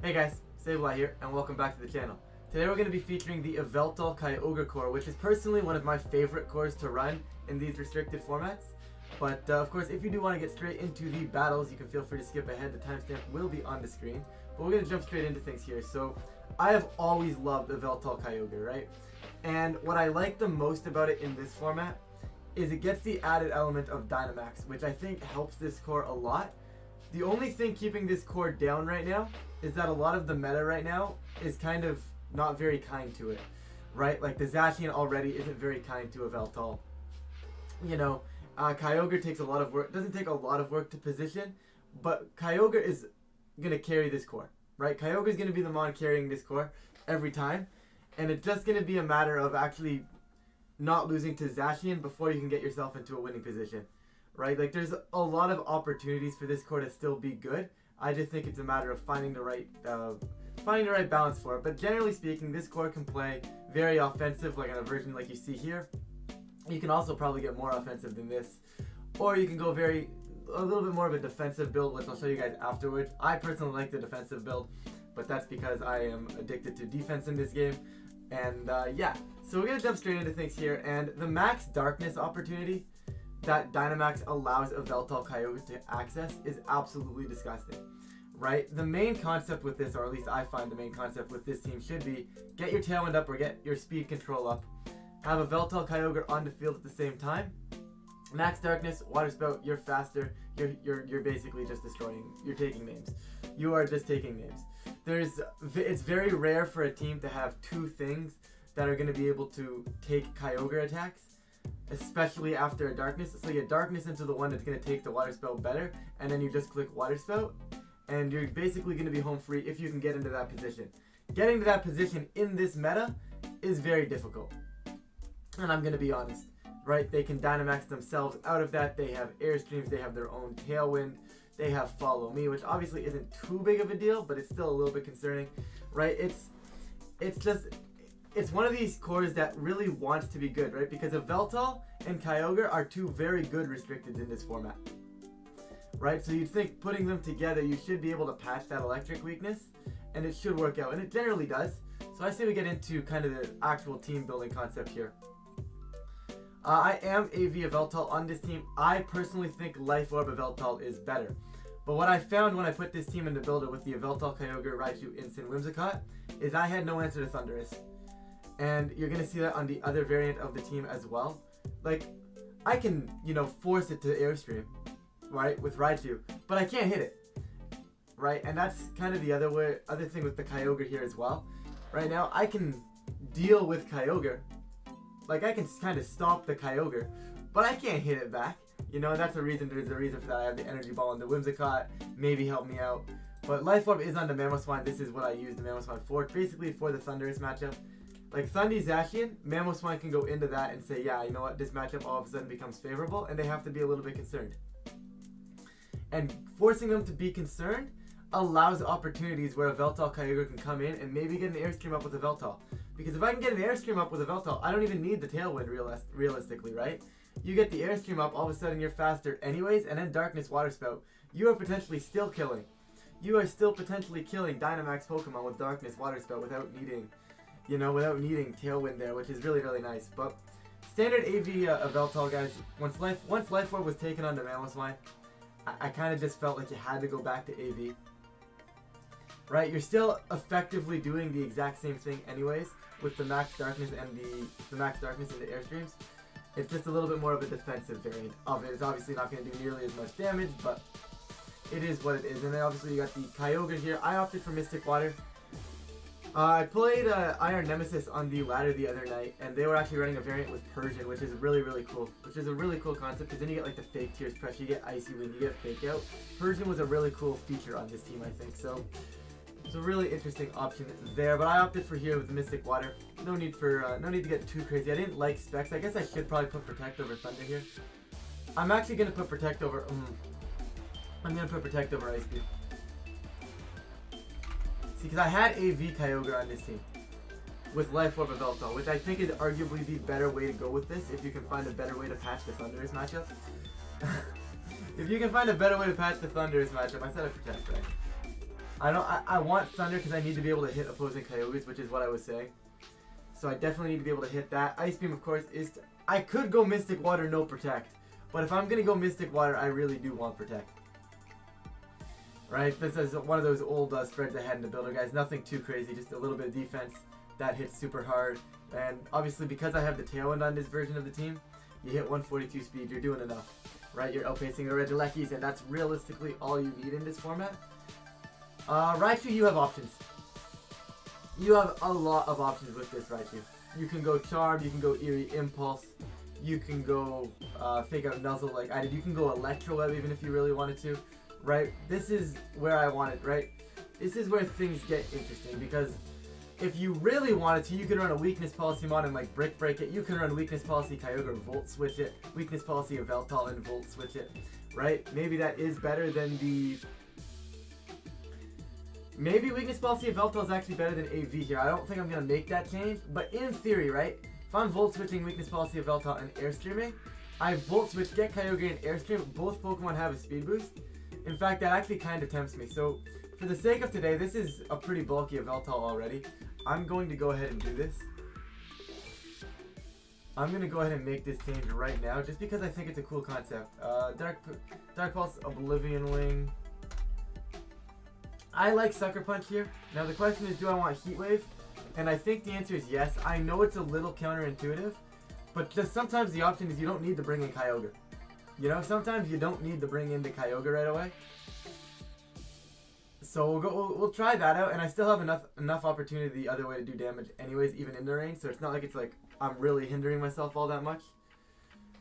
Hey guys, Yveltal here, and welcome back to the channel. Today we're going to be featuring the Yveltal Kyogre core, which is personally one of my favorite cores to run in these restricted formats. But of course, if you do want to get straight into the battles, you can feel free to skip ahead. The timestamp will be on the screen. But we're going to jump straight into things here. So, I have always loved Yveltal Kyogre, right? And what I like the most about it in this format is it gets the added element of Dynamax, which I think helps this core a lot. The only thing keeping this core down right now is that a lot of the meta right now is kind of not very kind to it, right? Like the Zacian already isn't very kind to Yveltal. You know, Kyogre takes a lot of work, doesn't take a lot of work to position, but Kyogre is going to carry this core, right? Kyogre is going to be the mon carrying this core every time, and it's just going to be a matter of actually not losing to Zacian before you can get yourself into a winning position, right? Like there's a lot of opportunities for this core to still be good. I just think it's a matter of finding the right balance for it. But generally speaking, this core can play very offensive, like on a version like you see here. You can also probably get more offensive than this, or you can go a little bit more of a defensive build, which I'll show you guys afterwards. I personally like the defensive build, but that's because I am addicted to defense in this game. And yeah, so we're gonna jump straight into things here. And the max darkness opportunity that Dynamax allows Yveltal Kyogre to access is absolutely disgusting, right? The main concept with this, or at least I find the main concept with this team, should be get your Tailwind up or get your speed control up, have Yveltal Kyogre on the field at the same time. Max Darkness, Water Spout, you're faster, you're basically just destroying, you're taking names. You are just taking names. It's very rare for a team to have two things that are going to be able to take Kyogre attacks, especially after a Darkness. So you get Darkness into the one that's going to take the Water Spout better, and then you just click Water Spout, and you're basically going to be home free if you can get into that position. Getting to that position in this meta is very difficult, and I'm going to be honest, right? They can Dynamax themselves out of that. They have Airstreams, they have their own Tailwind, they have Follow Me, which obviously isn't too big of a deal, but it's still a little bit concerning, right? It's one of these cores that really wants to be good, right? Because Yveltal and Kyogre are two very good restricted in this format, right? So you'd think putting them together, you should be able to patch that electric weakness, and it should work out, and it generally does. So I say we get into kind of the actual team building concept here. I am AV Yveltal on this team. I personally think Life Orb Yveltal is better. But what I found when I put this team in the builder with the Yveltal Kyogre, Raichu, Instant, Whimsicott, is I had no answer to Thundurus. And you're going to see that on the other variant of the team as well. Like, I can, you know, force it to Airstream, right, with Raichu, but I can't hit it, right? And that's kind of the other thing with the Kyogre here as well. Right now, I can deal with Kyogre. Like, I can kind of stop the Kyogre, but I can't hit it back. You know, that's a reason, there's a reason for that. I have the Energy Ball and the Whimsicott, maybe help me out. But Life Orb is on the Mamoswine. This is what I use the Mamoswine for, basically for the Thundurus matchup. Like Thundy Zacian, Mamoswine can go into that and say, yeah, you know what, this matchup all of a sudden becomes favorable, and they have to be a little bit concerned. And forcing them to be concerned allows opportunities where Yveltal Kyogre can come in and maybe get an Airstream up with Yveltal. Because if I can get an Airstream up with Yveltal, I don't even need the Tailwind realistically, right? You get the Airstream up, all of a sudden you're faster anyways, and then Darkness Water Spout. You are potentially still killing. You are still potentially killing Dynamax Pokemon with Darkness Water Spout without needing, you know, without needing Tailwind there, which is really, really nice. But standard AV Yveltal, guys, once Life Orb was taken onto Mamoswine, I kind of just felt like you had to go back to AV. Right, you're still effectively doing the exact same thing anyways with the Max Darkness and the Max Darkness and the Airstreams. It's just a little bit more of a defensive variant of it. It's obviously not going to do nearly as much damage, but it is what it is. And then obviously you got the Kyogre here. I opted for Mystic Water. I played Iron Nemesis on the ladder the other night, and they were actually running a variant with Persian, which is really, really cool. Which is a really cool concept, because then you get like the fake Tears Pressure, you get Icy Wind, you get Fake Out. Persian was a really cool feature on this team, I think. So it's a really interesting option there, but I opted for here with the Mystic Water. No need to get too crazy. I didn't like specs. I guess I should probably put Protect over Thunder here. I'm actually gonna put Protect over. I'm gonna put Protect over Ice Beam. See, because I had AV Kyogre on this team with Life Orb Yveltal, which I think is arguably the better way to go with this. If you can find a better way to patch the Thundurus matchup. If you can find a better way to patch the Thundurus matchup, I said I Protect, right? I want Thunder because I need to be able to hit opposing Kyogres, which is what I was saying. So I definitely need to be able to hit that. Ice Beam, of course, is... I could go Mystic Water, no Protect. But if I'm going to go Mystic Water, I really do want Protect. Right? This is one of those old spreads I had in the builder, guys. Nothing too crazy, just a little bit of defense. That hits super hard. And obviously, because I have the Tailwind on this version of the team, you hit 142 speed, you're doing enough. Right? You're outpacing the Regielekis, and that's realistically all you need in this format. Raichu, you have options. You have a lot of options with this Raichu. You can go Charm, you can go Eerie Impulse, you can go Fake Out Nuzzle like I did, you can go Electro Web even if you really wanted to, right? This is where I want it, right? This is where things get interesting because if you really wanted to, you can run a Weakness Policy Mon and like Brick Break it, you can run Weakness Policy Kyogre, Volt Switch it, Weakness Policy Yveltal and Volt Switch it, right? Maybe that is better than the... Maybe Weakness Policy Yveltal is actually better than AV here. I don't think I'm going to make that change. But in theory, right? If I'm Volt Switching Weakness Policy Yveltal and Airstreaming, I Volt Switch, get Kyogre and Airstream. Both Pokemon have a speed boost. In fact, that actually kind of tempts me. So, for the sake of today, this is a pretty bulky Yveltal already. I'm going to go ahead and do this. I'm going to go ahead and make this change right now, just because I think it's a cool concept. Dark Pulse, Oblivion Wing. I like Sucker Punch here. Now the question is, do I want Heat Wave? And I think the answer is yes. I know it's a little counterintuitive, but just sometimes the option is you don't need to bring in Kyogre. You know, sometimes you don't need to bring in the Kyogre right away. So we'll try that out, and I still have enough opportunity the other way to do damage anyways, even in the range, so it's not like it's like I'm really hindering myself all that much.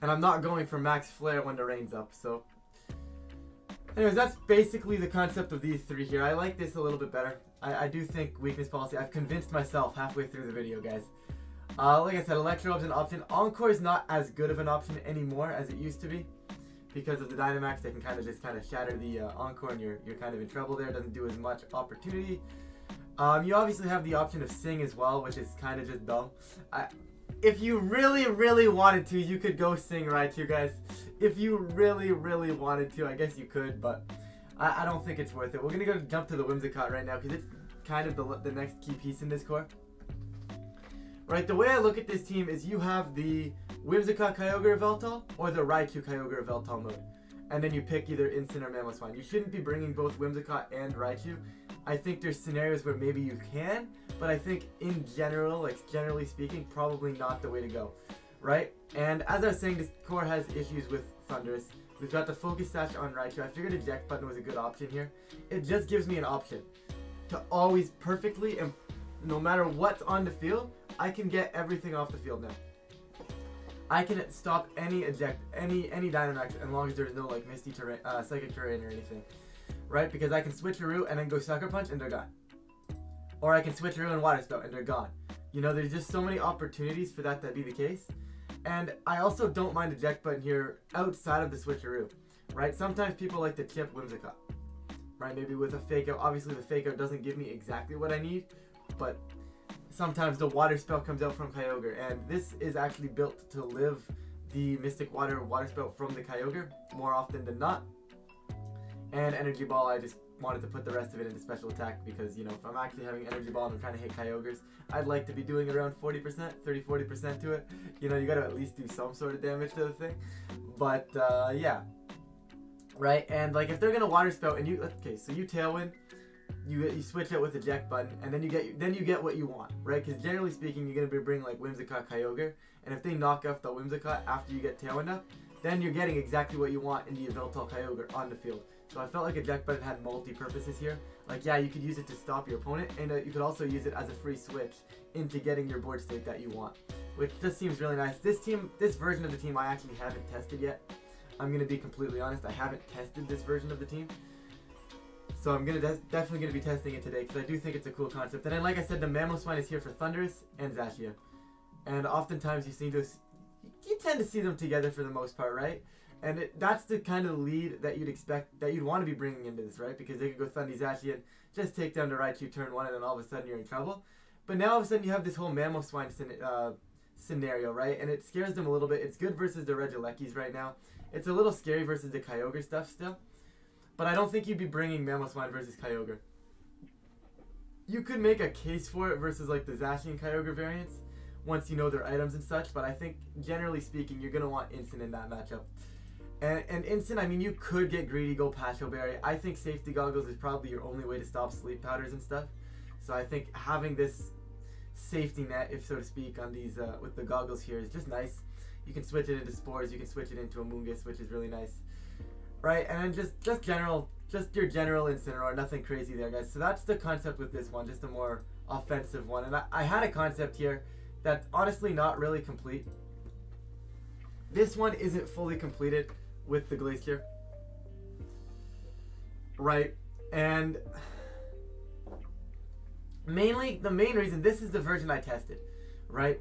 And I'm not going for max flare when the rain's up, so... Anyways, that's basically the concept of these three here. I like this a little bit better. I do think Weakness Policy, I've convinced myself halfway through the video, guys. Like I said, Electrob's an option. Encore is not as good of an option anymore as it used to be. Because of the Dynamax, they can kind of shatter the Encore, and you're kind of in trouble there. It doesn't do as much opportunity. You obviously have the option of Sing as well, which is kind of just dumb. If you really, really wanted to, you could go Sing Raichu, guys. If you really, really wanted to, I guess you could, but I don't think it's worth it. We're going to jump to the Whimsicott right now, because it's kind of the next key piece in this core. Right, the way I look at this team is you have the Whimsicott Kyogre Yveltal, or the Raichu Kyogre Yveltal mode. And then you pick either Instant or Mamoswine. You shouldn't be bringing both Whimsicott and Raichu. I think there's scenarios where maybe you can, but I think in general, like generally speaking, probably not the way to go. Right? And as I was saying, this core has issues with Thundurus. We've got the Focus Sash on Raichu. I figured Eject Button was a good option here. It just gives me an option to always perfectly, and no matter what's on the field, I can get everything off the field now. I can stop any Dynamax as long as there's no like Misty Terrain, Psychic Terrain or anything. Right? Because I can Switcheroo and then go Sucker Punch and they're gone. Or I can Switcheroo and Water Spout and they're gone. You know, there's just so many opportunities for that to be the case. And I also don't mind Eject Button here outside of the Switcheroo. Right? Sometimes people like to chip Whimsicott. Right? Maybe with a Fake Out. Obviously the Fake Out doesn't give me exactly what I need. But sometimes the Water Spout comes out from Kyogre. And this is actually built to live the Mystic Water Spout from the Kyogre more often than not. And Energy Ball, I just wanted to put the rest of it into Special Attack because, you know, if I'm actually having Energy Ball and I'm trying to hit Kyogres, I'd like to be doing around 40%, 30-40% to it. You know, you gotta at least do some sort of damage to the thing. But, yeah. Right, and like if they're gonna Water Spout and you, okay, so you Tailwind, you switch it with Eject Button, and then you get what you want, right? Because generally speaking, you're gonna be bringing like Whimsicott, Kyogre, and if they knock off the Whimsicott after you get Tailwind up, then you're getting exactly what you want in the Yveltal Kyogre on the field. So I felt like Eject Button had multi-purposes here. Like, yeah, you could use it to stop your opponent, and you could also use it as a free switch into getting your board state that you want, which just seems really nice. This version of the team, I actually haven't tested yet. I'm gonna be completely honest, I haven't tested this version of the team. So I'm definitely gonna be testing it today because I do think it's a cool concept. And then, like I said, the Mamoswine is here for Thundurus and Zacian, and oftentimes you tend to see them together for the most part, right? And that's the kind of lead that you'd expect, that you'd want to be bringing into this, right? Because they could go Thundy Zacian, just take down the Raichu turn 1, and then all of a sudden you're in trouble. But now all of a sudden you have this whole Mamoswine scenario, right? And it scares them a little bit. It's good versus the Regielekis right now. It's a little scary versus the Kyogre stuff still. But I don't think you'd be bringing Mamoswine versus Kyogre. you could make a case for it versus like the Zacian Kyogre variants once you know their items and such, but I think generally speaking you're going to want Instant in that matchup. And Instant, I mean, you could get greedy, go Patcho Berry. I think Safety Goggles is probably your only way to stop sleep powders and stuff. So I think having this safety net, if so to speak, on these with the goggles here is just nice. You can switch it into Spores, you can switch it into a Moongus, which is really nice. Right, and then just your general Incineroar, nothing crazy there, guys. So that's the concept with this one, just a more offensive one. And I had a concept here that's honestly not really complete. This one isn't fully completed with the Glacier, right? And mainly, the main reason, this is the version I tested, right?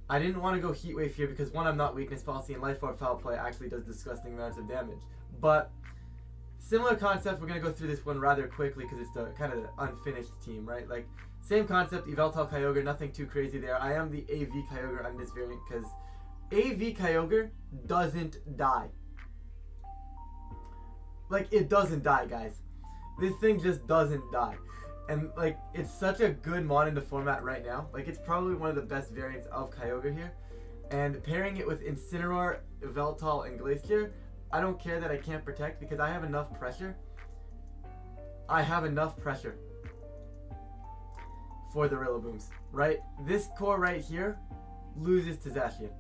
I didn't want to go Heat Wave here because one, I'm not Weakness Policy, and Life Orb Foul Play actually does disgusting amounts of damage. But similar concept, we're going to go through this one rather quickly because it's the kind of the unfinished team, right? Like, same concept, Yveltal Kyogre, nothing too crazy there. I am the AV Kyogre on this variant because AV Kyogre doesn't die. Like, it doesn't die, guys. This thing just doesn't die. And, like, it's such a good mod in the format right now. Like, it's probably one of the best variants of Kyogre here. And pairing it with Incineroar, Yveltal, and Glacier, I don't care that I can't protect because I have enough pressure. I have enough pressure for the Rillabooms, right? This core right here loses to Zacian.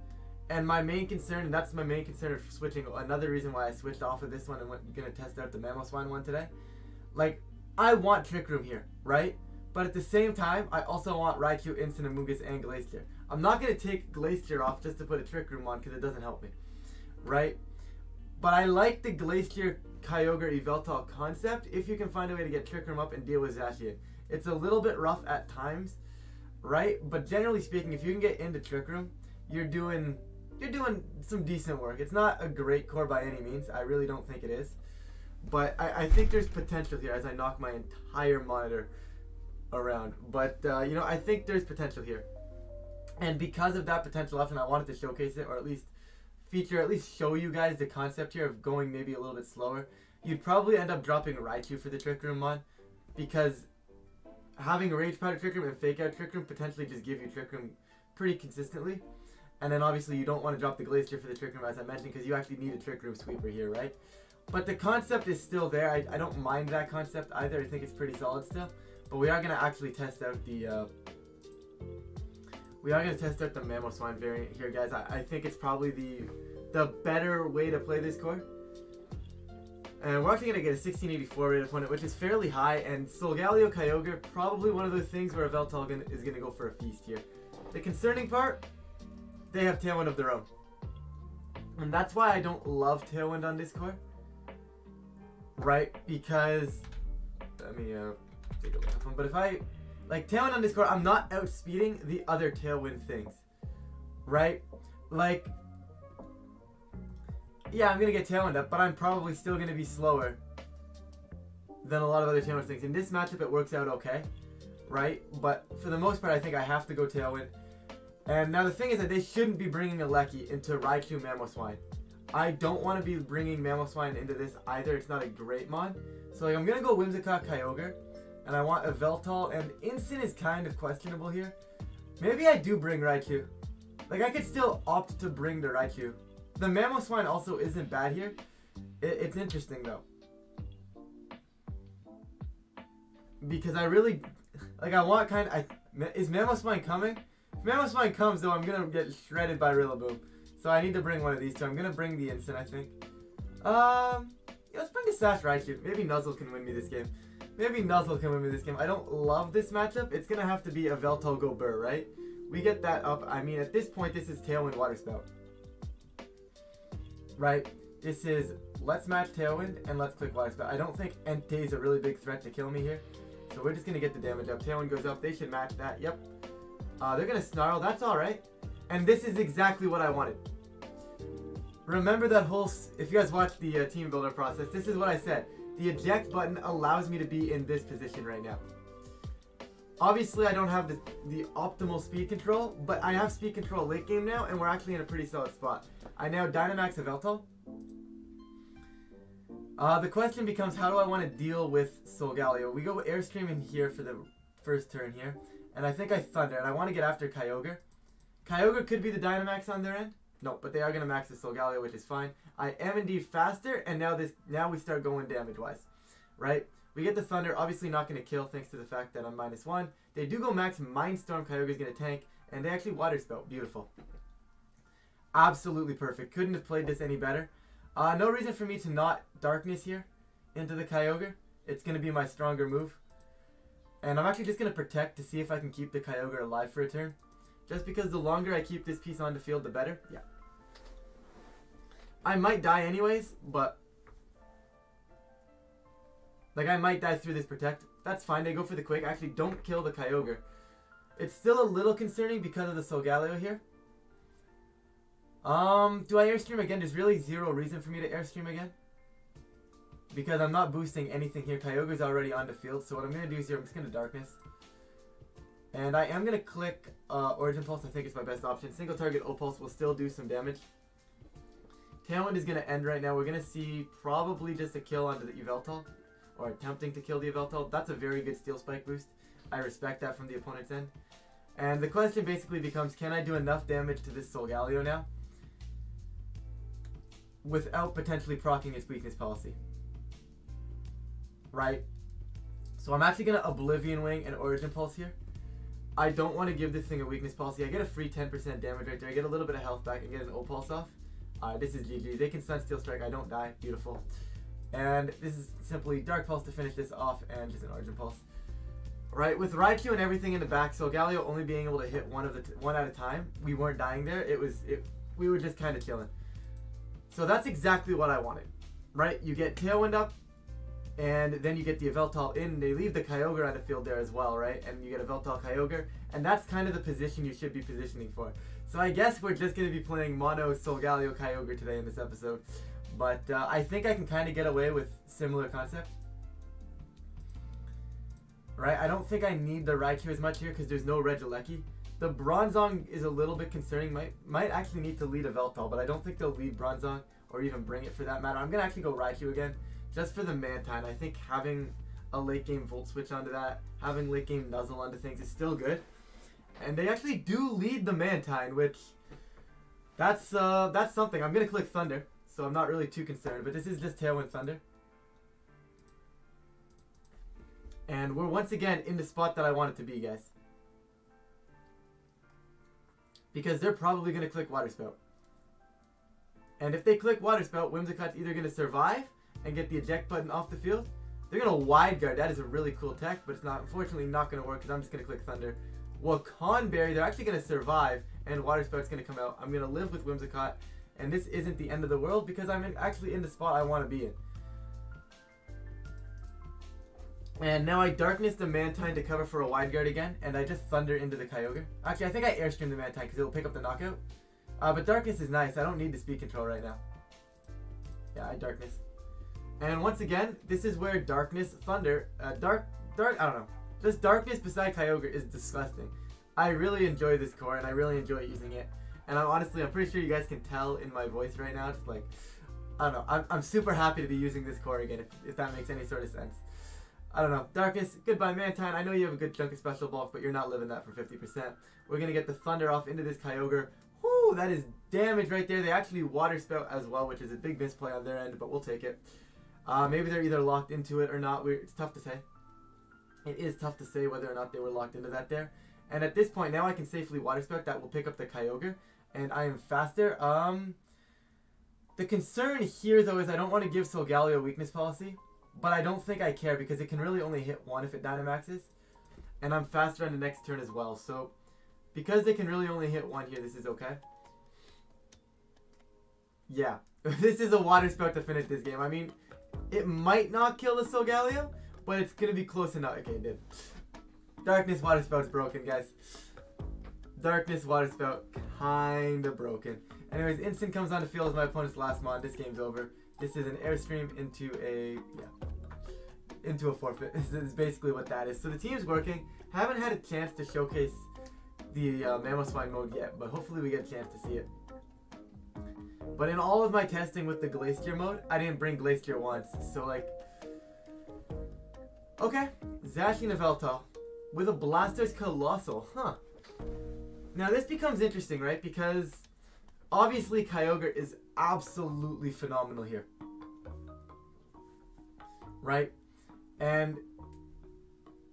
And my main concern, and that's my main concern of switching, another reason why I switched off of this one and went gonna test out the Mamoswine one today. Like, I want Trick Room here, right? But at the same time, I also want Raichu, Instant, Amoonguss, and Glacier. I'm not gonna take Glacier off just to put a Trick Room on because it doesn't help me, right? But I like the Glacier, Kyogre, Yveltal concept if you can find a way to get Trick Room up and deal with Zacian. It's a little bit rough at times, right? But generally speaking, if you can get into Trick Room, you're doing some decent work. It's not a great core by any means. I really don't think it is. But I think there's potential here as I knock my entire monitor around. But, you know, I think there's potential here. And because of that potential option, I wanted to showcase it, or at least feature, at least show you guys the concept here of going maybe a little bit slower. You'd probably end up dropping Raichu for the Trick Room mod, because having Rage Powder Trick Room and Fake Out Trick Room potentially just give you Trick Room pretty consistently. And then obviously you don't want to drop the Glacier for the Trick Room, as I mentioned, because you actually need a Trick Room sweeper here, right? But the concept is still there. I don't mind that concept either. I think it's pretty solid still. But we are going to actually test out the Mamoswine variant here, guys. I think it's probably the better way to play this core. And we're actually going to get a 1684 rate opponent, which is fairly high. And Solgaleo Kyogre, probably one of those things where Yveltal is going to go for a feast here. The concerning part, they have Tailwind of their own. And that's why I don't love Tailwind on this core. Right? Because, let me take a look at them. But if I, like, Tailwind on this core, I'm not outspeeding the other Tailwind things. Right? Like, yeah, I'm going to get Tailwind up, but I'm probably still going to be slower than a lot of other Tailwind things. In this matchup, it works out okay. Right? But for the most part, I think I have to go Tailwind. And now the thing is that they shouldn't be bringing a Lecky into Raichu Mamoswine. I don't want to be bringing Mamoswine into this either. It's not a great mod. So like, I'm going to go Whimsicott Kyogre. And I want Yveltal. And Instant is kind of questionable here. Maybe I do bring Raichu. Like, I could still opt to bring the Raichu. The Mamoswine also isn't bad here. It's interesting though. Because I really... Like, I want kind of... Is Mamoswine coming? If Mamoswine comes, though, I'm going to get shredded by Rillaboom. So I need to bring one of these two. I'm going to bring the Instant, I think. Yeah, let's bring the Sash Raichu. Maybe Nuzzle can win me this game. I don't love this matchup. It's going to have to be a Yveltal Go Burr, right? We get that up. I mean, at this point, this is Tailwind Water Spout. Right? This is let's match Tailwind and let's click Water Spout. I don't think Entei is a really big threat to kill me here. So we're just going to get the damage up. Tailwind goes up. They should match that. Yep. They're going to Snarl. That's alright. And this is exactly what I wanted. Remember that whole... If you guys watched the team builder process, this is what I said. The eject button allows me to be in this position right now. Obviously, I don't have the optimal speed control, but I have speed control late game now, and we're actually in a pretty solid spot. I now Dynamax Yveltal. The question becomes, how do I want to deal with Solgaleo? We go with Airstream in here for the first turn here. And I think I Thunder, and I want to get after Kyogre. Kyogre could be the Dynamax on their end. No, but they are going to max the Solgaleo, which is fine. I am indeed faster, and now we start going damage-wise. Right? We get the Thunder, obviously not going to kill thanks to the fact that I'm -1. They do go max Mindstorm, Kyogre's going to tank, and they actually Water Spout. Beautiful. Absolutely perfect. Couldn't have played this any better. No reason for me to not Darkness here into the Kyogre. It's going to be my stronger move. And I'm actually just going to Protect to see if I can keep the Kyogre alive for a turn. Just because the longer I keep this piece on the field, the better. Yeah. I might die anyways, but... like, I might die through this Protect. That's fine. They go for the Quick. Actually, don't kill the Kyogre. It's still a little concerning because of the Solgaleo here. Do I Airstream again? There's really zero reason for me to Airstream again. Because I'm not boosting anything here. Kyogre's already on the field. So what I'm going to do is here, I'm just going to Darkness. And I am going to click Origin Pulse. I think it's my best option. Single target O-Pulse will still do some damage. Tailwind is going to end right now. We're going to see probably just a kill onto the Yveltal. Or attempting to kill the Yveltal. That's a very good Steel Spike boost. I respect that from the opponent's end. And the question basically becomes, can I do enough damage to this Solgaleo now without potentially proccing its weakness policy? Right? So I'm actually going to Oblivion Wing and Origin Pulse here. I don't want to give this thing a weakness policy. I get a free 10% damage right there. I get a little bit of health back and get an O-Pulse off. This is GG. They can Sun Steel Strike. I don't die. Beautiful. And this is simply Dark Pulse to finish this off and just an Origin Pulse. Right, with Raichu and everything in the back, Solgaleo only being able to hit one at a time, we weren't dying there. We were just kind of chilling. So that's exactly what I wanted. Right, you get Tailwind up, and then you get the Yveltal in. They leave the Kyogre on the field there as well, right? And you get Yveltal Kyogre, and that's kind of the position you should be positioning for. So I guess we're just going to be playing Mono Solgaleo Kyogre today in this episode. But I think I can kind of get away with similar concept. Right, I don't think I need the Raichu as much here because there's no Regieleki. The Bronzong is a little bit concerning. Might actually need to lead a Yveltal, but I don't think they'll lead Bronzong or even bring it for that matter. I'm going to actually go Raichu again just for the Mantine. I think having a late game Volt Switch onto that, having late game Nuzzle onto things is still good. And they actually do lead the Mantine, which that's something. I'm going to click Thunder, so I'm not really too concerned, but this is just Tailwind Thunder. And we're once again in the spot that I want it to be, guys. Because they're probably going to click Water Spout. And if they click Water Spout, Whimsicott's either going to survive and get the eject button off the field. They're going to Wide Guard. That is a really cool tech, but it's not, unfortunately not going to work because I'm just going to click Thunder. Waconberry, they're actually going to survive and Water Spout's going to come out. I'm going to live with Whimsicott. And this isn't the end of the world because I'm actually in the spot I want to be in. And now I Darkness the Mantine to cover for a Wide Guard again, and I just Thunder into the Kyogre. Actually, I think I Airstream the Mantine because it'll pick up the knockout. But Darkness is nice. I don't need the speed control right now. Yeah, I Darkness. And once again, this is where Darkness, Thunder, I don't know. Just Darkness beside Kyogre is disgusting. I really enjoy this core, and I really enjoy using it. And I'm pretty sure you guys can tell in my voice right now. Just like, I don't know. I'm super happy to be using this core again, if that makes any sort of sense. I don't know. Darkness, goodbye Mantine. I know you have a good chunk of special bulk, but you're not living that for 50%. We're going to get the Thunder off into this Kyogre. Whoo, that is damage right there. They actually Water Spout as well, which is a big misplay on their end, but we'll take it. Maybe they're either locked into it or not. It's tough to say. It is tough to say whether or not they were locked into that there. And at this point, now I can safely Water Spout. That will pick up the Kyogre, and I am faster. The concern here, though, is I don't want to give Solgaleo weakness policy. But I don't think I care because it can really only hit one if it Dynamaxes. And I'm faster on the next turn as well. So, because they can really only hit one here, this is okay. Yeah. This is a Water Spout to finish this game. I mean, it might not kill the Solgaleo, but it's going to be close enough. Okay, it did. Darkness Water Spout's broken, guys. Darkness Water Spout kind of broken. Anyways, Instant comes on the field as my opponent's last mon. This game's over. This is an Airstream into a forfeit. This is basically what that is. So the team's working. Haven't had a chance to showcase the Mamoswine mode yet, but hopefully we get a chance to see it. But in all of my testing with the Glacier mode, I didn't bring Glacier once. So like, okay, Zacian Yveltal. with a Blastoise Coalossal. Huh. Now this becomes interesting, right? Because obviously Kyogre is absolutely phenomenal here. Right? And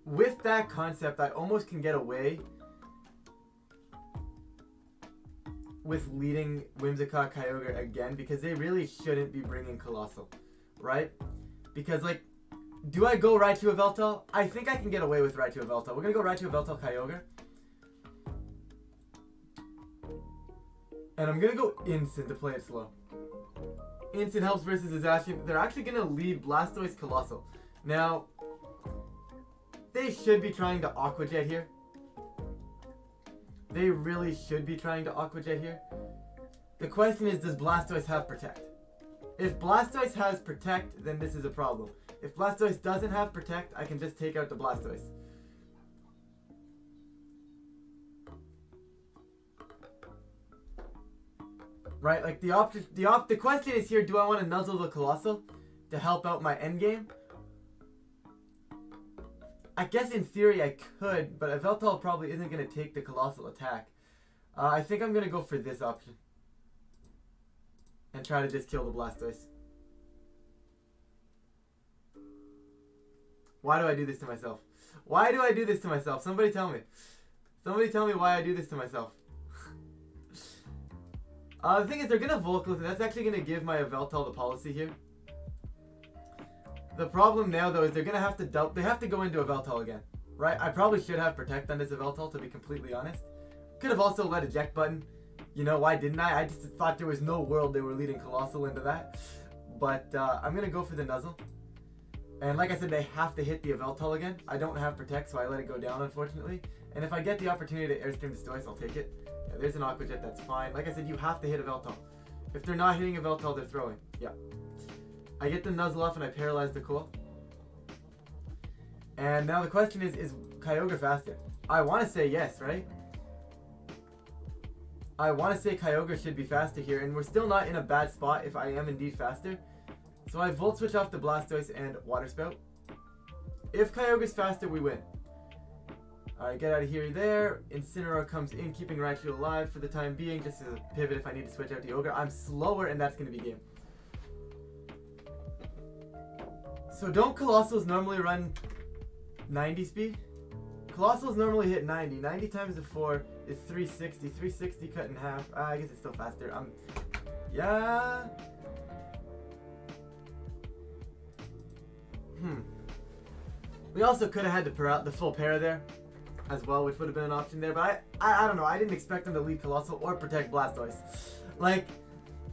with that concept, I almost can get away with leading Whimsicott Kyogre again, because they really shouldn't be bringing Coalossal, right? Because, like, do I go Raichu Yveltal? I think I can get away with Raichu Yveltal. We're gonna go Raichu Yveltal Kyogre. And I'm gonna go Instant to play it slow. Instant helps versus Zacian. They're actually gonna lead Blastoise Coalossal. Now, they should be trying to Aqua Jet here. They really should be trying to Aqua Jet here. The question is, does Blastoise have Protect? If Blastoise has Protect, then this is a problem. If Blastoise doesn't have Protect, I can just take out the Blastoise. Right, like the question is here, do I want to nuzzle the Coalossal to help out my endgame? I guess in theory I could, but Yveltal probably isn't going to take the Coalossal attack. I think I'm going to go for this option. And try to just kill the Blastoise. Why do I do this to myself? Why do I do this to myself? Somebody tell me. Somebody tell me why I do this to myself. The thing is, they're going to Volclith, and that's actually going to give my Yveltal the policy here. The problem now, though, is they're going to have to they have to go into Yveltal again, right? I probably should have Protect on this Yveltal, to be completely honest. Could have also led Eject Button. You know, why didn't I? I just thought there was no world they were leading Coalossal into that. But I'm going to go for the Nuzzle. And like I said, they have to hit the Yveltal again. I don't have Protect, so I let it go down, unfortunately. And if I get the opportunity to Airstream Distorce, I'll take it. Yeah, there's an Aqua Jet, that's fine. Like I said, you have to hit Yveltal. If they're not hitting Yveltal, they're throwing. Yeah. I get the Nuzzle off and I paralyze the Coal. And now the question is Kyogre faster? I want to say yes, right? I want to say Kyogre should be faster here, and we're still not in a bad spot if I am indeed faster. So I Volt Switch off the Blastoise and Water Spout. If Kyogre's faster, we win. Alright, get out of here there. Incineroar comes in, keeping Raichu alive for the time being, just as a pivot if I need to switch out to Kyogre. I'm slower, and that's going to be game. So don't Coalossals normally run 90 speed? Coalossals normally hit 90. 90 times the 4 is 360. 360 cut in half. I guess it's still faster. Yeah. We also could have had the full pair there as well, which would have been an option there. But I don't know. I didn't expect them to lead Coalossal or Protect Blastoise. Like,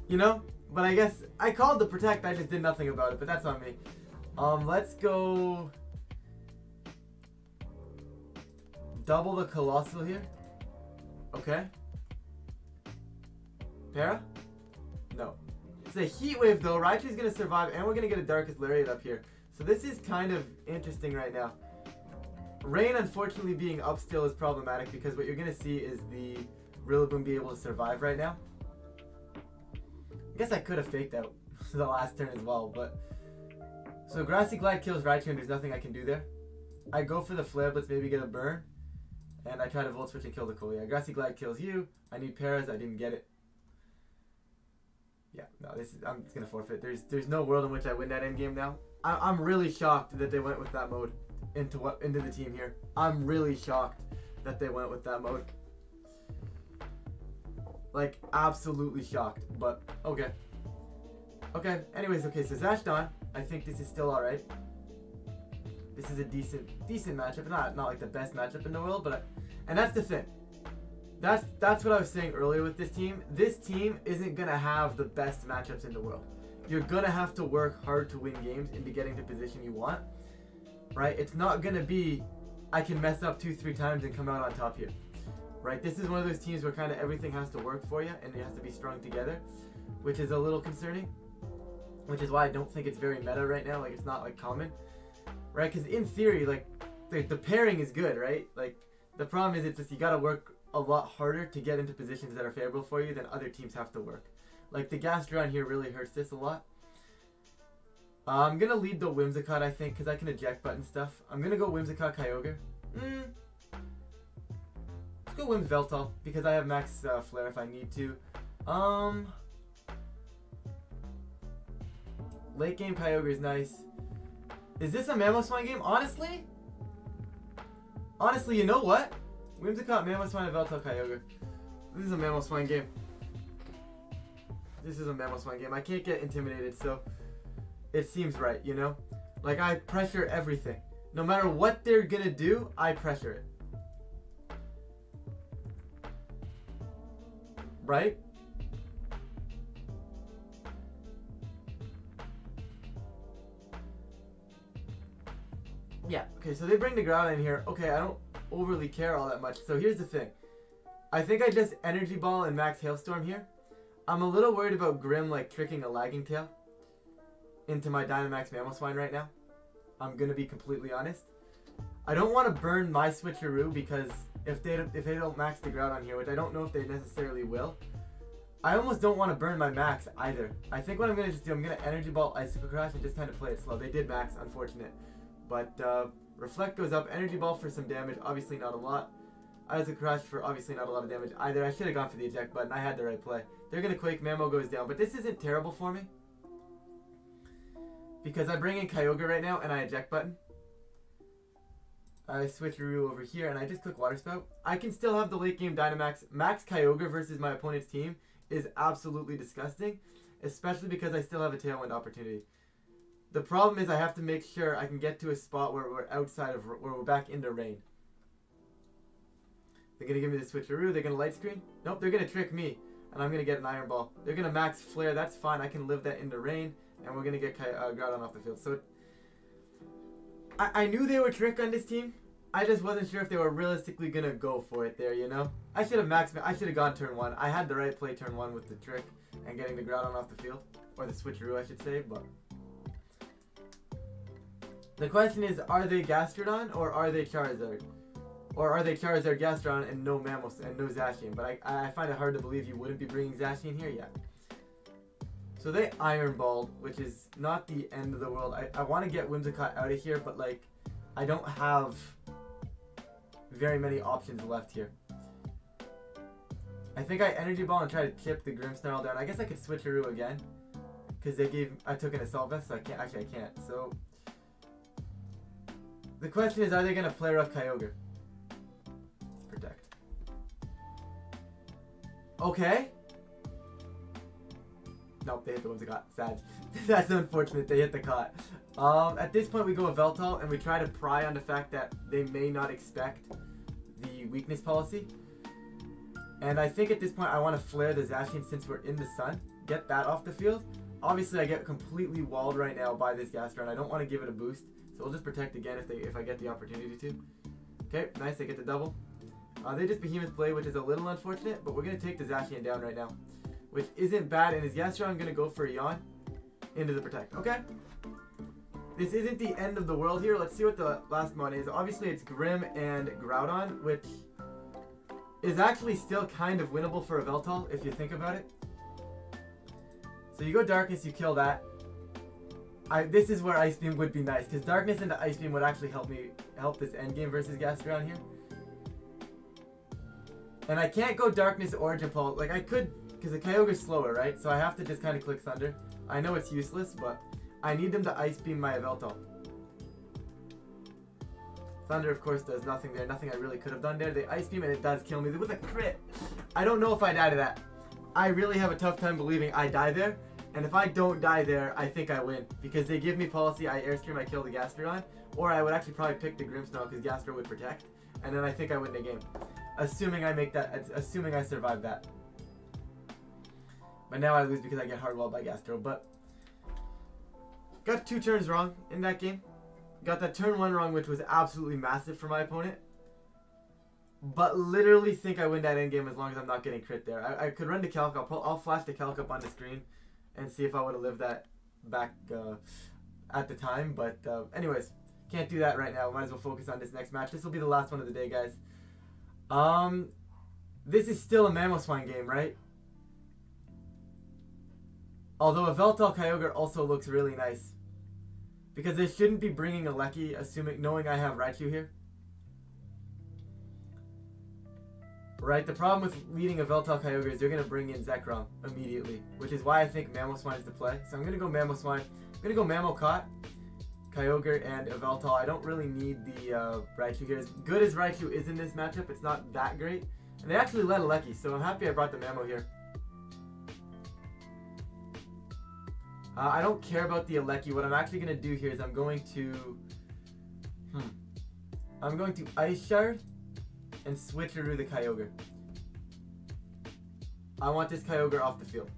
you know? But I guess I called the Protect. I just did nothing about it. But that's on me. Let's go double the Coalossal here. Okay. Para? No. It's a Heat Wave though. Raichu's gonna survive, and we're gonna get a Darkest Lariat up here. So this is kind of interesting right now. Rain, unfortunately, being up still is problematic because what you're gonna see is the Rillaboom be able to survive right now. I guess I could have faked out the last turn as well, but so Grassy Glide kills Raichu, and there's nothing I can do there. I go for the Flare Blitz, maybe get a burn, and I try to Volt Switch and kill the Coal. Yeah, Grassy Glide kills you. I need Paras. I didn't get it. Yeah, no, I'm just gonna forfeit. There's no world in which I win that end game now. I'm really shocked that they went with that mode into the team here. I'm really shocked that they went with that mode. Like, absolutely shocked. But okay. Okay. Anyways, okay. So Zashdon, I think this is still all right. This is a decent matchup. Not like the best matchup in the world, but and that's the thing. That's what I was saying earlier with this team. This team isn't gonna have the best matchups in the world. You're gonna have to work hard to win games into getting the position you want, right? It's not gonna be, I can mess up 2-3 times and come out on top here, right? This is one of those teams where kind of everything has to work for you and it has to be strung together, which is a little concerning, which is why I don't think it's very meta right now. Like, it's not like common, right? Because in theory, like the pairing is good, right? Like the problem is it's just you gotta work a lot harder to get into positions that are favorable for you than other teams have to work. Like, the Gastrodon here really hurts this a lot. I'm going to lead the Whimsicott, I think, because I can eject button stuff. I'm going to go Whimsicott Kyogre. Let's go Yveltal because I have max flare if I need to. Late game Kyogre is nice. Is this a Mamoswine game? Honestly, you know what? Whimsicott, Mamoswine, Yveltal Kyogre. This is a Mamoswine game. This is a Mamoswine game. I can't get intimidated, so it seems right, you know? Like, I pressure everything. No matter what they're gonna do, I pressure it. Right? Yeah, okay, so they bring the Groudon in here. Okay, I don't overly care all that much. So here's the thing. I think I just Energy Ball and Max Hailstorm here. I'm a little worried about Grim, like, tricking a Lagging Tail into my Dynamax Mamoswine right now. I'm gonna be completely honest. I don't want to burn my Switcheroo because if they don't max the Groudon here, which I don't know if they necessarily will, I almost don't want to burn my max either. I think what I'm gonna just do, I'm gonna Energy Ball Icicle Crash and just kind of play it slow. They did max, unfortunate, but Reflect goes up. Energy Ball for some damage, obviously not a lot. Icicle Crash for obviously not a lot of damage either. I should have gone for the eject button. I had the right play. They're gonna Quake. Mamo goes down, but this isn't terrible for me because I bring in Kyogre right now and I eject button. I Switcheroo over here and I just click Water Spout. I can still have the late game Dynamax. Max Kyogre versus my opponent's team is absolutely disgusting, especially because I still have a Tailwind opportunity. The problem is I have to make sure I can get to a spot where we're outside of, where we're back into rain. They're going to give me the Switcheroo. They're going to Light Screen. Nope, they're going to trick me. And I'm going to get an Iron Ball. They're going to max Flare. That's fine. I can live that into rain. And we're going to get Groudon off the field. So I knew they were trick on this team. I just wasn't sure if they were realistically going to go for it there, you know? I should have maxed. I should have gone turn 1. I had the right play turn 1 with the trick and getting the Groudon off the field. Or the Switcheroo, I should say. But the question is, are they Gastrodon or are they Charizard? Or are they Charizard, Gastrodon, and no Mamos and no Zacian? But I find it hard to believe you wouldn't be bringing Zacian here yet. So they Iron Balled, which is not the end of the world. I want to get Whimsicott out of here, but like, I don't have very many options left here. I think I Energy Ball and try to chip the Grimmsnarl down. I guess I could Switcheroo again, because I took an Assault Vest, so I can't. Actually, I can't. So the question is, are they gonna play rough Kyogre? Protect. Okay. Nope, they hit the Whimsicott. Sad. That's unfortunate. They hit the caught. At this point, we go Yveltal and we try to pry on the fact that they may not expect the weakness policy. And I think at this point, I want to flare the Zacian since we're in the sun. Get that off the field. Obviously, I get completely walled right now by this Gastrodon. I don't want to give it a boost, so we'll just protect again if I get the opportunity to. Okay, nice. They get the double. They just Behemoth Blade, which is a little unfortunate, but we're going to take the Zacian down right now, which isn't bad. And is Gastrodon going to go for a Yawn into the Protect? Okay. This isn't the end of the world here. Let's see what the last one is. Obviously, it's Grim and Groudon, which is actually still kind of winnable for Yveltal, if you think about it. So you go Darkness, you kill that. This is where Ice Beam would be nice, because Darkness into Ice Beam would actually help this endgame versus Gastrodon here. And I can't go Darkness Origin Pulse. Like, I could, because the Kyogre's slower, right? So I have to just kind of click Thunder. I know it's useless, but I need them to Ice Beam my Yveltal. Thunder, of course, does nothing there. Nothing I really could have done there. They Ice Beam, and it does kill me with a crit. I don't know if I die to that. I really have a tough time believing I die there. And if I don't die there, I think I win. Because they give me policy, I Airstream, I kill the Gastrodon. Or I would actually probably pick the Grimmsnarl, because Gastro would protect. And then I think I win the game. Assuming I make that, assuming I survive that. But now I lose because I get hardwalled by Gastro. But got 2 turns wrong in that game. Got that turn 1 wrong, which was absolutely massive for my opponent. But literally think I win that endgame as long as I'm not getting crit there. I could run to Calc. I'll flash the Calc up on the screen and see if I would have lived that back at the time. But anyways, can't do that right now. Might as well focus on this next match. This will be the last one of the day, guys. This is still a Mamoswine game, right? Although Yveltal Kyogre also looks really nice. Because they shouldn't be bringing a Lecky, knowing I have Raichu here. Right, the problem with leading a Yveltal Kyogre is you're going to bring in Zekrom immediately, which is why I think Mamoswine is the play. So I'm going to go Mamoswine. I'm going to go Mamocot, Kyogre, and Yveltal. I don't really need the Raichu here. As good as Raichu is in this matchup, it's not that great. And they actually led Alecki, so I'm happy I brought the Mamo here. I don't care about the Alecki. What I'm actually going to do here is I'm going to Ice Shard and switcheroo the Kyogre. I want this Kyogre off the field.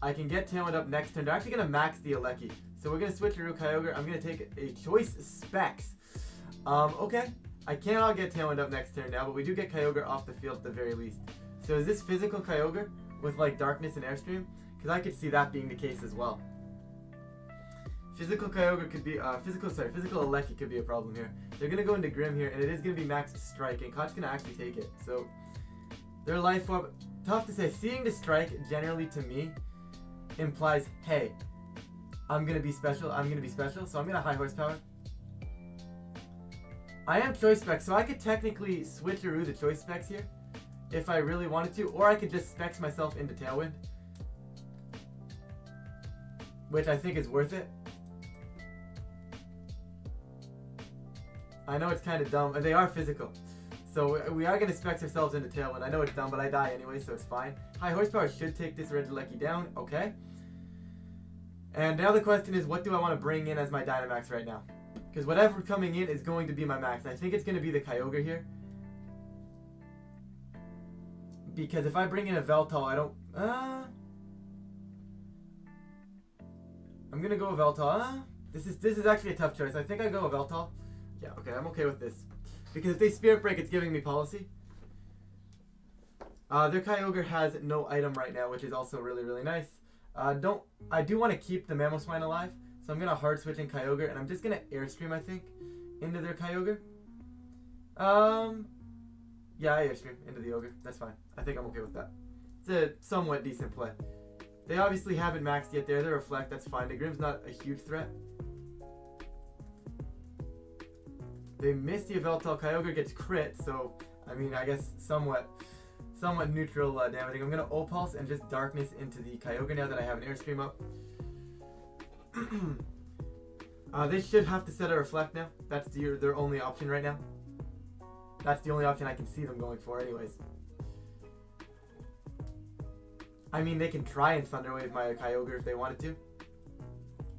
I can get Tailwind up next turn. They're actually going to max the Alecki. So we're going to switcheroo Kyogre. I'm going to take a Choice Specs. Okay. I cannot get Tailwind up next turn now, but we do get Kyogre off the field at the very least. So is this physical Kyogre with like Darkness and Airstream? Because I could see that being the case as well. Physical Kyogre could be, physical Alecki could be a problem here. They're going to go into Grim here, and it is going to be max Strike, and Koch's going to actually take it. So, their Life Orb, tough to say. Seeing the Strike, generally to me, implies, hey, I'm going to be special, so I'm going to High Horsepower. I am Choice Specs, so I could technically switcheroo the Choice Specs here, if I really wanted to, or I could just Specs myself into Tailwind, which I think is worth it. I know it's kind of dumb. They are physical. So we are going to Specs ourselves into Tailwind. I know it's dumb, but I die anyway, so it's fine. High Horsepower should take this Red Alecki down. Okay. And now the question is, what do I want to bring in as my Dynamax right now? Because whatever coming in is going to be my max. I think it's going to be the Kyogre here. Because if I bring in a Yveltal, I don't... I'm going to go Yveltal. This is actually a tough choice. I think I go Yveltal. Yeah, okay, I'm okay with this. Because if they Spirit Break, it's giving me policy. Their Kyogre has no item right now, which is also really, really nice. I do want to keep the Mamoswine alive, so I'm going to hard switch in Kyogre, and I'm just going to Airstream, I think, into their Kyogre. Yeah, I Airstream into the Ogre. That's fine. I think I'm okay with that. It's a somewhat decent play. They obviously haven't maxed yet there. They Reflect, that's fine. The Grim's not a huge threat. They missed the Yveltal. Kyogre gets crit, so I mean, I guess somewhat neutral damaging. I'm gonna O-Pulse and just Darkness into the Kyogre now that I have an Airstream up. They should have to set a Reflect now. That's their only option right now. That's the only option I can see them going for, anyways. I mean, they can try and Thunder Wave my Kyogre if they wanted to,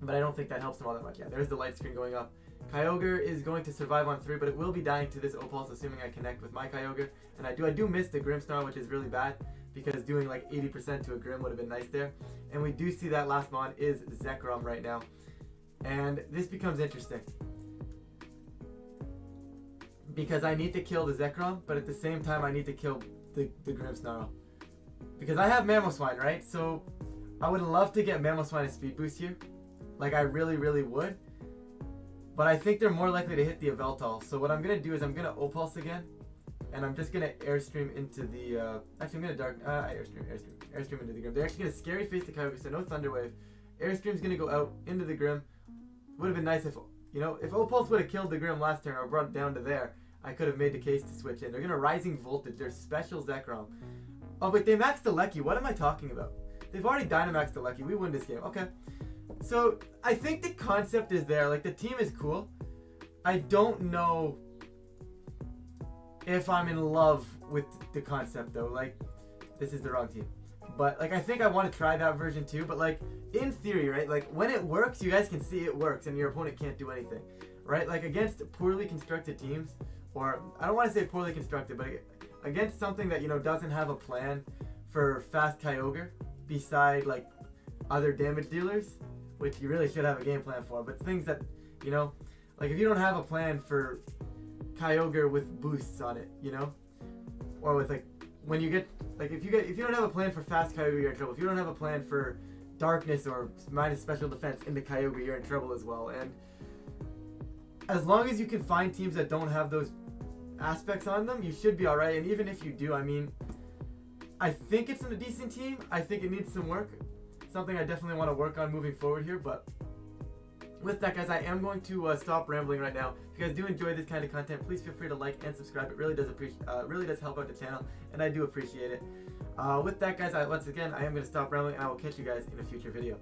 but I don't think that helps them all that much. Yeah, there's the light screen going up. Kyogre is going to survive on 3, but it will be dying to this O-Pulse, assuming I connect with my Kyogre. And I do miss the Grimmsnarl, which is really bad, because doing like 80% to a Grim would have been nice there. And we do see that last mon is Zekrom right now. And this becomes interesting, because I need to kill the Zekrom, but at the same time I need to kill the Grimmsnarl. Because I have Mamoswine, right? So I would love to get Mamoswine a speed boost here. Like I really, really would. But I think they're more likely to hit the Yveltal. So what I'm going to do is I'm going to O-Pulse again. And I'm just going to Airstream into the... actually, I'm going to Airstream into the Grim. They're actually going to Scary Face the Kyogre, so no Thunder Wave. Airstream's going to go out into the Grim. Would have been nice if, you know, if O-Pulse would have killed the Grim last turn or brought it down to there, I could have made the case to switch in. They're going to Rising Voltage. They're special Zekrom. Oh, wait, they maxed Alecki. What am I talking about? They've already Dynamaxed Alecki. We win this game. Okay. So, I think the concept is there. Like, the team is cool. I don't know if I'm in love with the concept, though. Like, this is the wrong team. But, like, I think I want to try that version, too. But, like, in theory, right? Like, when it works, you guys can see it works, and your opponent can't do anything. Right? Like, against poorly constructed teams, or, I don't want to say poorly constructed, but against something that, you know, doesn't have a plan for fast Kyogre, beside, like, other damage dealers, which you really should have a game plan for, but things that, you know, like if you don't have a plan for Kyogre with boosts on it, you know, or with like, when you get, like if you don't have a plan for fast Kyogre, you're in trouble. If you don't have a plan for Darkness or minus special defense in the Kyogre, you're in trouble as well. And as long as you can find teams that don't have those aspects on them, you should be alright. And even if you do, I mean, I think it's a decent team. I think it needs some work. Something I definitely want to work on moving forward here, but with that, guys, I am going to stop rambling right now. If you guys do enjoy this kind of content, please feel free to like and subscribe. It really does help out the channel, and I do appreciate it. With that, guys, once again, I am going to stop rambling. I will catch you guys in a future video.